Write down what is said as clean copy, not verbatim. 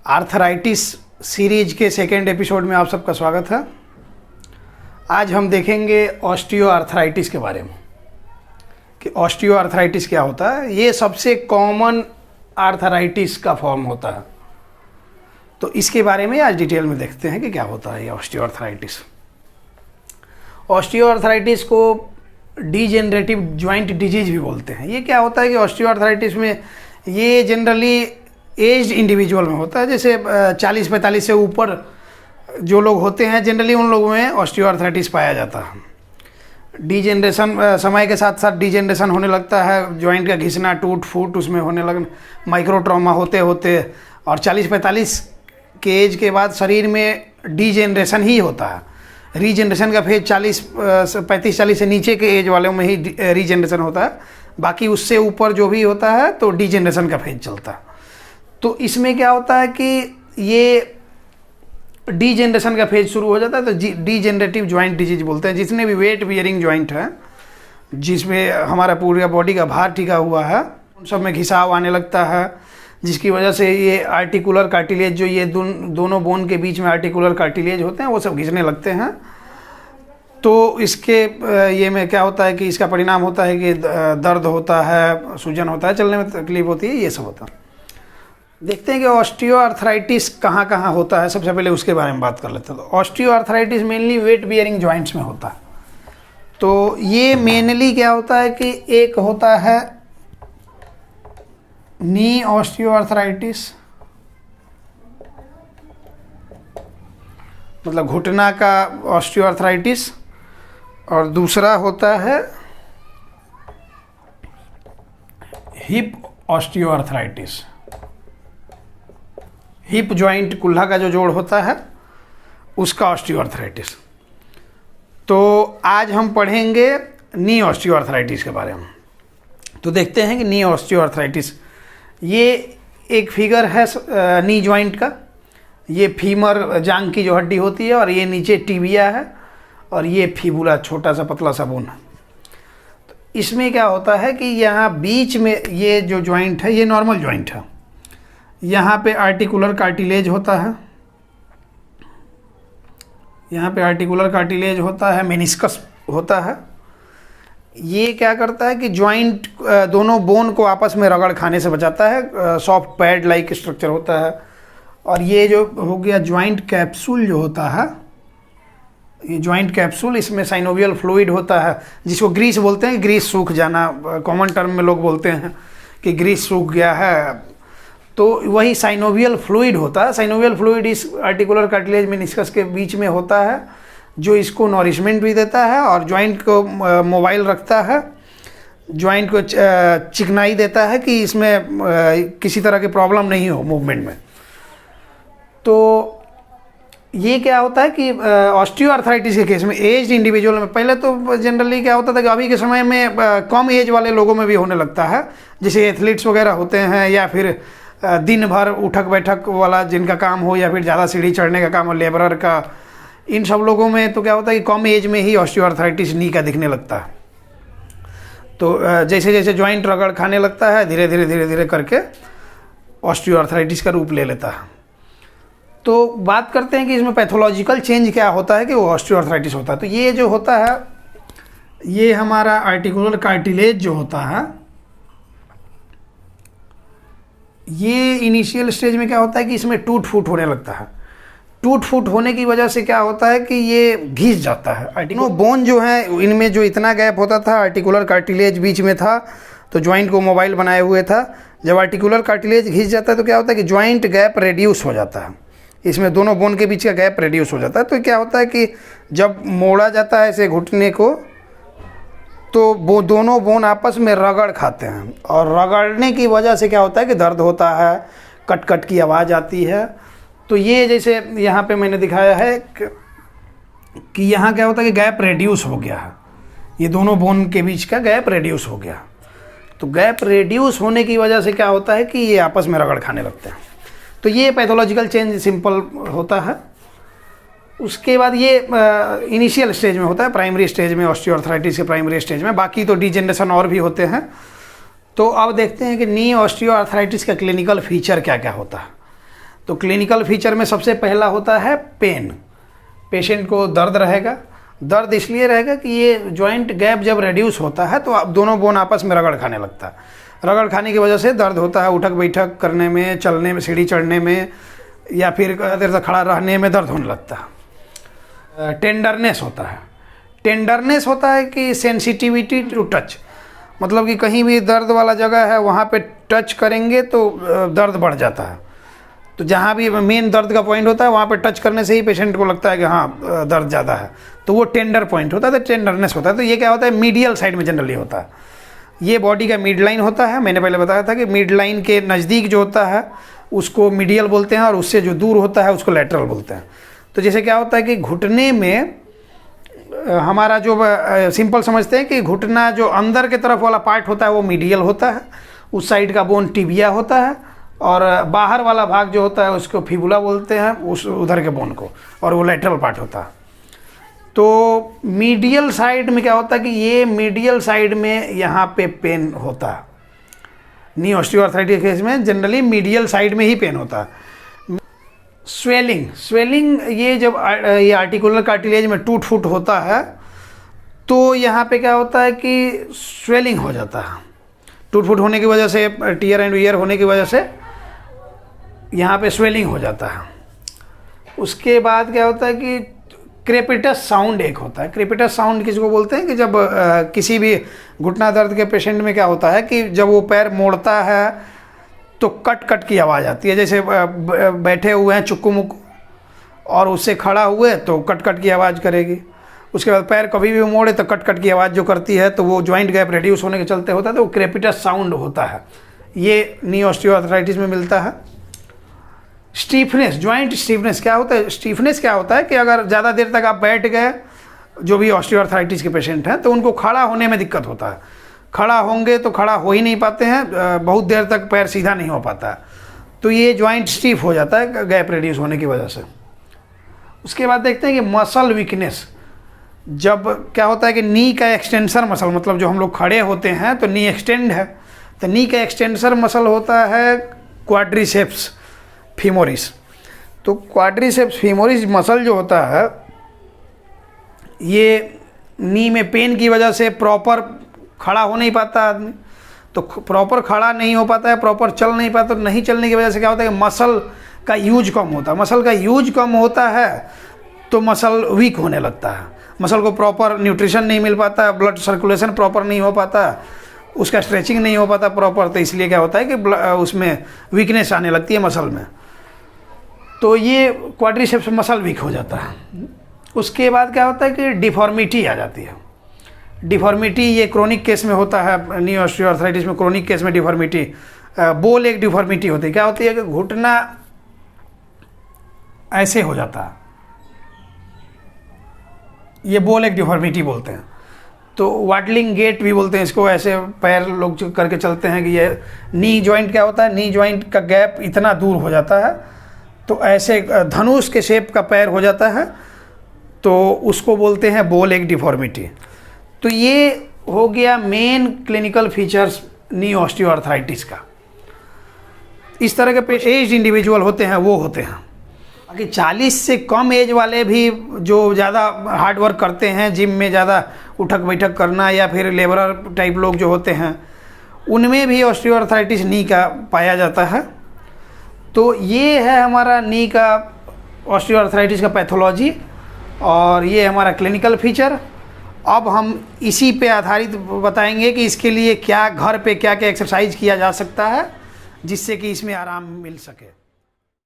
Arthritis series के second episode में आप सबका स्वागत है। आज हम देखेंगे ऑस्टियो आर्थराइटिस के बारे में कि ऑस्टियो आर्थराइटिस क्या होता है। ये सबसे कॉमन आर्थराइटिस का फॉर्म होता है, तो इसके बारे में आज डिटेल में देखते हैं कि क्या होता है ये ऑस्टियो आर्थराइटिस। ऑस्टियो आर्थराइटिस को डीजेनरेटिव जॉइंट डिजीज भी बोलते हैं। ये क्या होता है कि ऑस्टियो आर्थराइटिस में ये जनरली एज्ड इंडिविजुअल में होता है, जैसे 40-45 से ऊपर जो लोग होते हैं जनरली उन लोगों में ऑस्टियो आर्थराइटिस पाया जाता है। डीजेनरेशन समय के साथ साथ डीजेनरेशन होने लगता है, जॉइंट का घिसना टूट फूट उसमें होने लगना, माइक्रो ट्रॉमा होते होते और 40-45 के एज के बाद शरीर में डीजेनरेशन ही होता है। रीजनरेशन का फेज 35-40 से नीचे के एज वालों में ही रीजनरेशन होता है, बाकी उससे ऊपर जो भी होता है तो डीजेनरेशन का फेज चलता है। तो इसमें क्या होता है कि ये डीजेनरेशन का फेज शुरू हो जाता है तो डीजेनरेटिव जॉइंट डिजीज बोलते हैं। जितने भी वेट बियरिंग जॉइंट हैं जिसमें हमारा पूरा बॉडी का भार टिका हुआ है उन सब में घिसाव आने लगता है, जिसकी वजह से ये आर्टिकुलर कार्टिलेज जो ये दोनों बोन के बीच में आर्टिकुलर कार्टिलेज होते हैं वो सब घिसने लगते हैं। तो इसके ये में क्या होता है कि इसका परिणाम होता है कि दर्द होता है, सूजन होता है, चलने में तकलीफ होती है, ये सब होता है। देखते हैं कि ऑस्टियो आर्थराइटिस कहाँ कहाँ होता है। सबसे पहले उसके बारे में बात कर लेते हैं। तो osteoarthritis mainly weight bearing joints में होता है। तो ये मेनली क्या होता है कि एक होता है नी ऑस्टियो आर्थराइटिस, मतलब घुटना का ऑस्टियो आर्थराइटिस, और दूसरा होता है hip osteoarthritis. Hip joint कुल्हा का जो जोड़ होता है उसका ऑस्टियो आर्थराइटिस। तो आज हम पढ़ेंगे नी ऑस्टियो आर्थराइटिस के बारे में। तो देखते हैं कि नी ऑस्टियो आर्थराइटिस ये एक फिगर है नी जॉइंट का। ये फीमर जांग की जो हड्डी होती है और ये नीचे टिबिया है और ये फिबुला छोटा सा पतला सा बोन है। तो इसमें क्या होता है कि यहाँ बीच में ये जो जॉइंट है ये नॉर्मल जॉइंट है। यहाँ पे आर्टिकुलर कार्टिलेज होता है, यहाँ पे आर्टिकुलर कार्टिलेज होता है, मेनिस्कस होता है। ये क्या करता है कि जॉइंट दोनों बोन को आपस में रगड़ खाने से बचाता है। सॉफ्ट पैड लाइक स्ट्रक्चर होता है। और ये जो हो गया जॉइंट कैप्सूल जो होता है, ये जॉइंट कैप्सूल, इसमें साइनोवियल फ्लूइड होता है जिसको ग्रीस बोलते हैं। ग्रीस सूख जाना कॉमन टर्म में लोग बोलते हैं कि ग्रीस सूख गया है, तो वही साइनोवियल फ्लूइड होता है। साइनोवियल फ्लूइड इस आर्टिकुलर कार्टिलेज मेनिस्कस के बीच में होता है जो इसको नॉरिशमेंट भी देता है और जॉइंट को मोबाइल रखता है, जॉइंट को चिकनाई देता है कि इसमें किसी तरह की प्रॉब्लम नहीं हो मूवमेंट में। तो ये क्या होता है कि ऑस्टियो आर्थराइटिस के केस में एज्ड इंडिविजुअल में, पहले तो जनरली क्या होता था कि अभी के समय में कम एज वाले लोगों में भी होने लगता है, जैसे एथलीट्स वगैरह होते हैं या फिर दिन भर उठक बैठक वाला जिनका काम हो या फिर ज़्यादा सीढ़ी चढ़ने का काम हो, लेबरर का, इन सब लोगों में तो क्या होता है कि कम एज में ही ऑस्टियो आर्थराइटिस नी का दिखने लगता है। तो जैसे जैसे जॉइंट रगड़ खाने लगता है धीरे धीरे करके ऑस्टियो आर्थराइटिस का रूप ले लेता है। तो बात करते हैं कि इसमें पैथोलॉजिकल चेंज क्या होता है कि वो ऑस्टियो आर्थराइटिस होता है। तो ये जो होता है ये हमारा आर्टिकुलर कार्टिलेज जो होता है, ये इनिशियल स्टेज में क्या होता है कि इसमें टूट फूट होने लगता है। टूट फूट होने की वजह से क्या होता है कि ये घिस जाता है। आर्टिकुलर बोन जो है इनमें जो इतना गैप होता था, आर्टिकुलर कार्टिलेज बीच में था तो जॉइंट को मोबाइल बनाए हुए था। जब आर्टिकुलर कार्टिलेज घिस जाता है तो क्या होता है कि जॉइंट गैप रेड्यूस हो जाता है, इसमें दोनों बोन के बीच का गैप रेड्यूस हो जाता है। तो क्या होता है कि जब मोड़ा जाता है ऐसे घुटने को तो वो दोनों बोन आपस में रगड़ खाते हैं और रगड़ने की वजह से क्या होता है कि दर्द होता है, कट कट की आवाज़ आती है। तो ये जैसे यहाँ पे मैंने दिखाया है कि यहाँ क्या होता है कि गैप रेड्यूस हो गया है, ये दोनों बोन के बीच का गैप रेड्यूस हो गया। तो गैप रेड्यूस होने की वजह से क्या होता है कि ये आपस में रगड़ खाने लगते हैं। तो ये पैथोलॉजिकल चेंज सिंपल होता है। उसके बाद ये इनिशियल स्टेज में होता है, प्राइमरी स्टेज में, ऑस्टियो आर्थराइटिस के प्राइमरी स्टेज में। बाकी तो डीजेनरेशन और भी होते हैं। तो अब देखते हैं कि नी ऑस्टियो आर्थराइटिस का क्लिनिकल फीचर क्या क्या होता है। तो क्लिनिकल फीचर में सबसे पहला होता है पेन। पेशेंट को दर्द रहेगा। दर्द इसलिए रहेगा कि ये जॉइंट गैप जब रेड्यूस होता है तो अब दोनों बोन आपस में रगड़ खाने लगता है। रगड़ खाने की वजह से दर्द होता है, उठक बैठक करने में, चलने में, सीढ़ी चढ़ने में या फिर देर तक खड़ा रहने में दर्द होने लगता है। टेंडरनेस होता है। टेंडरनेस होता है कि सेंसिटिविटी टू टच, मतलब कि कहीं भी दर्द वाला जगह है वहाँ पे टच करेंगे तो दर्द बढ़ जाता है। तो जहाँ भी मेन दर्द का पॉइंट होता है वहाँ पे टच करने से ही पेशेंट को लगता है कि हाँ दर्द ज़्यादा है, तो वो टेंडर पॉइंट होता है, तो टेंडरनेस होता है। तो ये क्या होता है, मीडियल साइड में जनरली होता है। ये बॉडी का मिड लाइन होता है। मैंने पहले बताया था कि मिड लाइन के नज़दीक जो होता है उसको मीडियल बोलते हैं और उससे जो दूर होता है उसको लैटरल बोलते हैं। तो जैसे क्या होता है कि घुटने में हमारा जो सिंपल समझते हैं कि घुटना जो अंदर के तरफ वाला पार्ट होता है वो मीडियल होता है, उस साइड का बोन टिबिया होता है, और बाहर वाला भाग जो होता है उसको फिबुला बोलते हैं, उस उधर के बोन को, और वो लैटरल पार्ट होता है। तो मीडियल साइड में क्या होता है कि ये मीडियल साइड में यहाँ पे पेन होता है। नी ऑस्टियोआर्थराइटिस केस में जनरली मीडियल साइड में ही पेन होता है। स्वेलिंग ये जब ये आर्टिकुलर कार्टिलेज में टूट फूट होता है तो यहाँ पे क्या होता है कि स्वेलिंग हो जाता है। टूट फूट होने की वजह से, टीयर एंड वियर होने की वजह से यहाँ पे स्वेलिंग हो जाता है। उसके बाद क्या होता है कि क्रेपिटस साउंड एक होता है। क्रेपिटस साउंड किसी को बोलते हैं कि जब किसी भी घुटना दर्द के पेशेंट में क्या होता है कि जब वो पैर मोड़ता है तो कट कट की आवाज़ आती है। जैसे बैठे हुए हैं चुक्कू मुक्कू और उससे खड़ा हुए तो कट कट की आवाज़ करेगी। उसके बाद पैर कभी भी मोड़े तो कट कट की आवाज़ जो करती है, तो वो जॉइंट गैप रेड्यूस होने के चलते होता है, तो वो क्रेपिटस साउंड होता है। ये नी ऑस्टियोआर्थराइटिस में मिलता है। स्टीफनेस, जॉइंट स्टीफनेस क्या होता है? स्टीफनेस क्या होता है कि अगर ज़्यादा देर तक आप बैठ गए, जो भी ऑस्टियोआर्थराइटिस के पेशेंट हैं, तो उनको खड़ा होने में दिक्कत होता है। खड़ा होंगे तो खड़ा हो ही नहीं पाते हैं, बहुत देर तक पैर सीधा नहीं हो पाता है, तो ये जॉइंट स्टीफ हो जाता है गैप रेड्यूस होने की वजह से। उसके बाद देखते हैं कि मसल वीकनेस। जब क्या होता है कि नी का एक्सटेंसर मसल, मतलब जो हम लोग खड़े होते हैं तो नी एक्सटेंड है, तो नी का एक्सटेंसर मसल होता है क्वाड्रिसेप्स फीमोरिस। तो क्वाड्रिसेप्स फीमोरिस मसल जो होता है, ये नी में पेन की वजह से प्रॉपर खड़ा हो नहीं पाता आदमी, तो प्रॉपर खड़ा नहीं हो पाता है, प्रॉपर चल नहीं पाता, तो नहीं चलने की वजह से क्या होता है कि मसल का यूज कम होता है। मसल का यूज कम होता है तो मसल वीक होने लगता है, मसल को प्रॉपर न्यूट्रिशन नहीं मिल पाता, ब्लड सर्कुलेशन प्रॉपर नहीं हो पाता, उसका स्ट्रेचिंग नहीं हो पाता प्रॉपर, तो इसलिए क्या होता है कि उसमें वीकनेस आने लगती है मसल में। तो ये क्वाड्रिसेप्स मसल वीक हो जाता है। उसके बाद क्या होता है कि डिफॉर्मिटी आ जाती है। डिफॉर्मिटी ये क्रोनिक केस में होता है। नी ऑस्टियोआर्थराइटिस में क्रोनिक केस में डिफॉर्मिटी, बोल एक डिफॉर्मिटी होती है। क्या होती है कि घुटना ऐसे हो जाता है, ये बोल एक डिफॉर्मिटी बोलते हैं। तो वाडलिंग गेट भी बोलते हैं इसको, ऐसे पैर लोग करके चलते हैं कि ये नी जॉइंट क्या होता है, नी जॉइंट का गैप इतना दूर हो जाता है तो ऐसे धनुष के शेप का पैर हो जाता है, तो उसको बोलते हैं बोल एक डिफॉर्मिटी। तो ये हो गया main clinical features knee osteoarthritis का। इस तरह के एज इंडिविजुअल होते हैं वो होते हैं। बाकी 40 से कम एज वाले भी जो ज़्यादा हार्ड वर्क करते हैं, जिम में ज़्यादा उठक बैठक करना, या फिर लेबरर टाइप लोग जो होते हैं, उनमें भी ऑस्टियोआर्थराइटिस नी का पाया जाता है। तो ये है हमारा नी का ऑस्टियोआर्थराइटिस का पैथोलॉजी और ये हमारा क्लिनिकल फीचर। अब हम इसी पे आधारित बताएंगे कि इसके लिए क्या घर पे क्या क्या एक्सरसाइज किया जा सकता है जिससे कि इसमें आराम मिल सके।